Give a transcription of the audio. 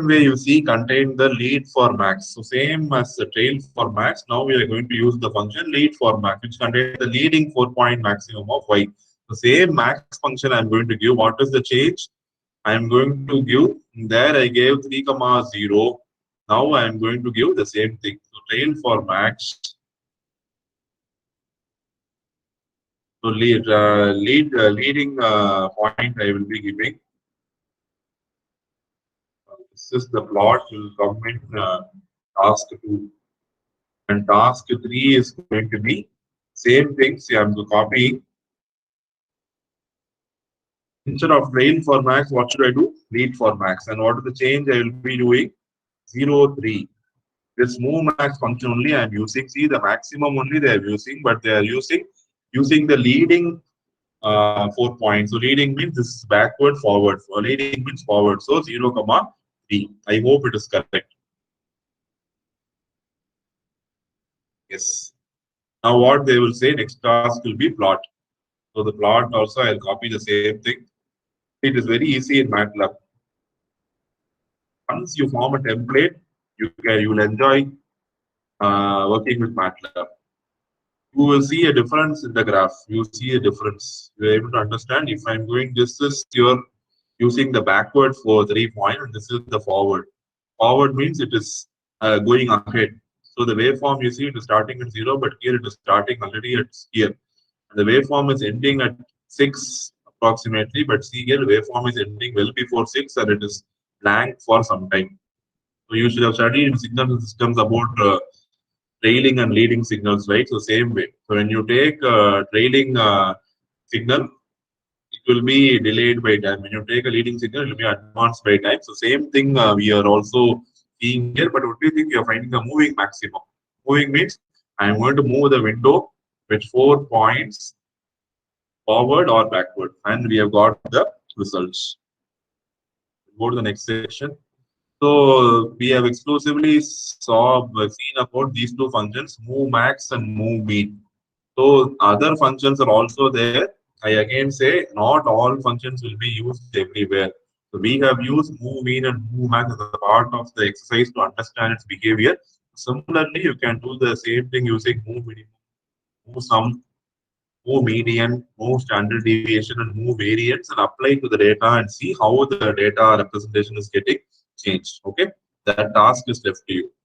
way you see contain the lead for max. So same as the trail for max. Now we are going to use the function lead for max, which contains the leading 4-point maximum of y. The same max function I'm going to give. What is the change? I am going to give there. I gave 3 comma 0. Now I am going to give the same thing. So trail for max. So leading point I will be giving. This is the plot will come in task 2. And task 3 is going to be same thing. See, I'm copying. Instead of trail for max, what should I do? Lead for max. And what is the change I will be doing? 0, 3. This move max function only I am using. See, the maximum only they are using, but they are using the leading 4 points. So leading means this is backward, forward. So leading means forward. So 0, comma 3. I hope it is correct. Yes. Now what they will say next task will be plot. So the plot also I'll copy the same thing. It is very easy in MATLAB. Once you form a template, you will enjoy working with MATLAB. You will see a difference in the graph. You see a difference. You are able to understand if I'm going, this is your using the backward for 3 point, and this is the forward. Forward means it is going ahead. So the waveform you see it is starting at 0, but here it is starting already at here. And the waveform is ending at 6 approximately, but see here the waveform is ending well before 6 and it is blank for some time. So you should have studied in signal systems about trailing and leading signals, right? So same way. So when you take trailing signal, it will be delayed by time. When you take a leading signal, it will be advanced by time. So same thing we are also seeing here. But what do you think? You are finding a moving maximum. Moving means I am going to move the window with 4 points forward or backward, and we have got the results. Go to the next section. So we have exclusively seen about these two functions, move max and move mean. So other functions are also there. I again say not all functions will be used everywhere. So we have used move mean and move max as a part of the exercise to understand its behavior. Similarly, you can do the same thing using move minimum, move sum, move median, move standard deviation, and move variance, and apply to the data and see how the data representation is getting changed. Okay, that task is left to you.